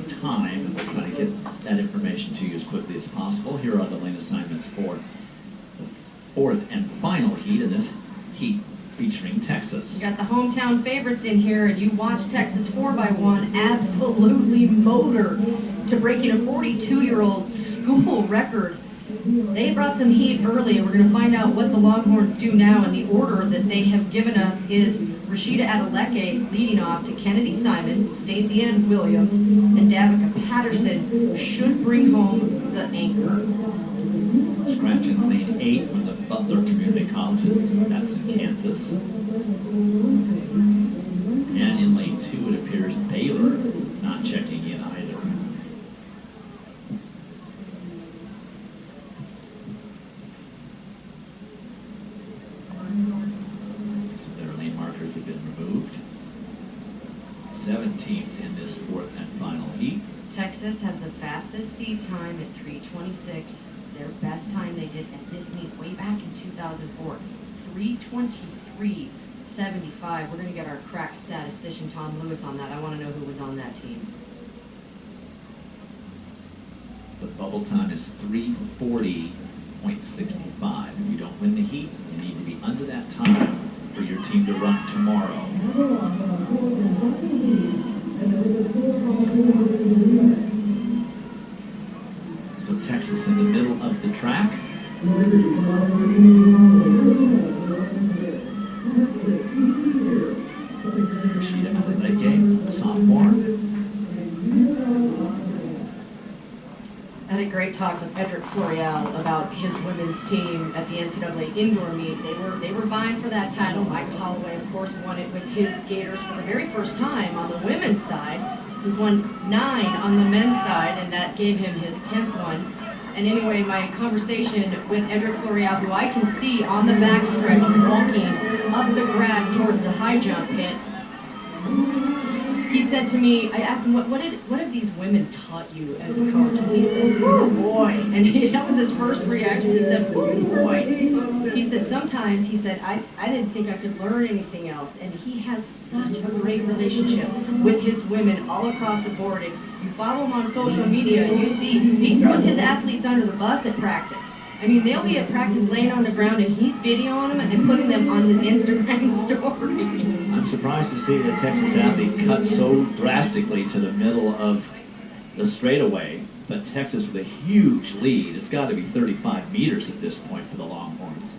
on time, and we'll try to get that information to you as quickly as possible. Here are the lane assignments for the fourth and final heat of this heat featuring Texas. You got the hometown favorites in here, and you watch Texas 4x1 absolutely motor to breaking a 42-year-old school record. They brought some heat early, and we're going to find out what the Longhorns do now. And the order that they have given us is Rashida Adeleke leading off to Kennedy Simon, Stacey Ann Williams, and Davica Patterson should bring home the anchor. Scratching lane 8 from the Butler Community College, that's in Kansas. And in lane 2, it appears Baylor not checking in either. So their lane markers have been removed. 7 teams in this fourth and final heat. Texas has the fastest seed time at 3:26. Their best time they did at this meet way back in 2004, 3:23.75. We're going to get our crack statistician Tom Lewis on that. I want to know who was on that team. The bubble time is 3:40.65. If you don't win the heat, you need to be under that time for your team to run tomorrow. So Texas in the middle of the track. Rashida Adeleke, sophomore. I had a great talk with Edric Florial about his women's team at the NCAA indoor meet. They were vying for that title. Michael Holloway, of course, won it with his Gators for the very first time on the women's side. He's won 9 on the men's side, and that gave him his 10th one. And anyway, my conversation with Edric Florial, who I can see on the backstretch walking up the grass towards the high jump pit, he said to me, I asked him, what have these women taught you as a coach? And he said, oh boy. And that was his first reaction. He said, oh boy. He said, sometimes, he said, I didn't think I could learn anything else. And he has such a great relationship with his women all across the board. If you follow him on social media, you see he throws his athletes under the bus at practice. I mean, they'll be at practice laying on the ground, and he's videoing them and putting them on his Instagram story. I'm surprised to see that Texas athlete cut so drastically to the middle of the straightaway, but Texas with a huge lead. It's got to be 35 meters at this point for the Longhorns.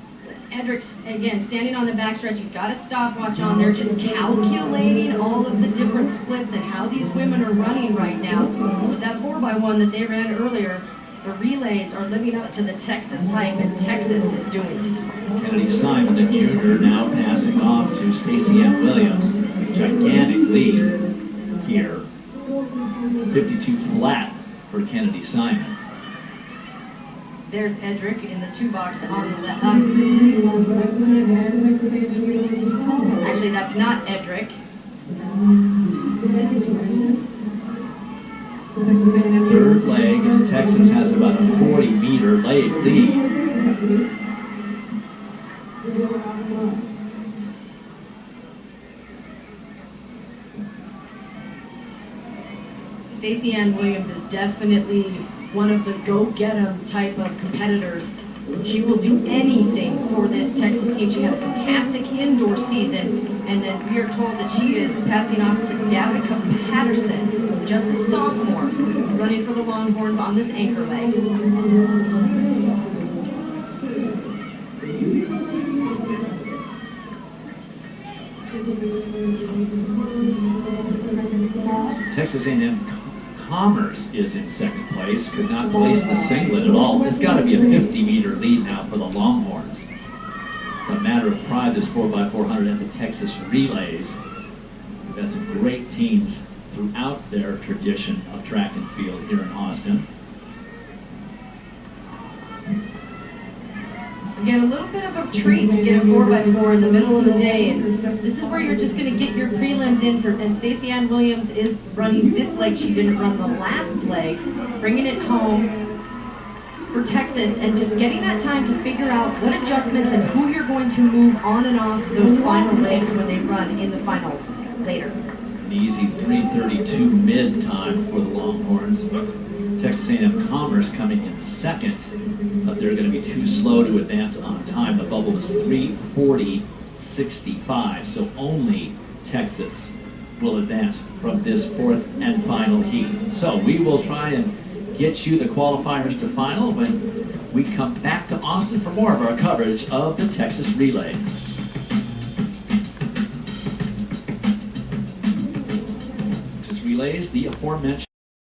Edric's, again, standing on the backstretch. He's got a stopwatch on there, just calculating all of the different splits and how these women are running right now. With that 4x1 that they ran earlier, the relays are living up to the Texas hype, and Texas is doing it. Kennedy Simon, the junior, now passing off to Stacey Ann Williams. Gigantic lead here. 52 flat for Kennedy Simon. There's Edric in the 2-box on the left. Actually, that's not Edric. Third leg, and Texas has about a 40-meter lead. Stacey Ann Williams is definitely one of the go-get-'em type of competitors. She will do anything for this Texas team. She had a fantastic indoor season, and then we are told that she is passing off to Davica Patterson, just a sophomore, running for the Longhorns on this anchor leg. Texas A&M Commerce is in second place, could not place the singlet at all. It's got to be a 50-meter lead now for the Longhorns. It's a matter of pride, this 4x400 and the Texas relays. We've got some great teams throughout their tradition of track and field here in Austin. Again, a little bit of a treat to get a 4x4 in the middle of the day, and this is where you're just going to get your prelims in. And Stacey Ann Williams is running this leg. She didn't run the last leg, bringing it home for Texas, and just getting that time to figure out what adjustments and who you're going to move on and off those final legs when they run in the finals later. An easy 3:32 mid time for the Longhorns. Texas A&M Commerce coming in second, but they're going to be too slow to advance on time. The bubble is 3:40.65, so only Texas will advance from this fourth and final heat. So we will try and get you the qualifiers to final when we come back to Austin for more of our coverage of the Texas Relays. Relays, the aforementioned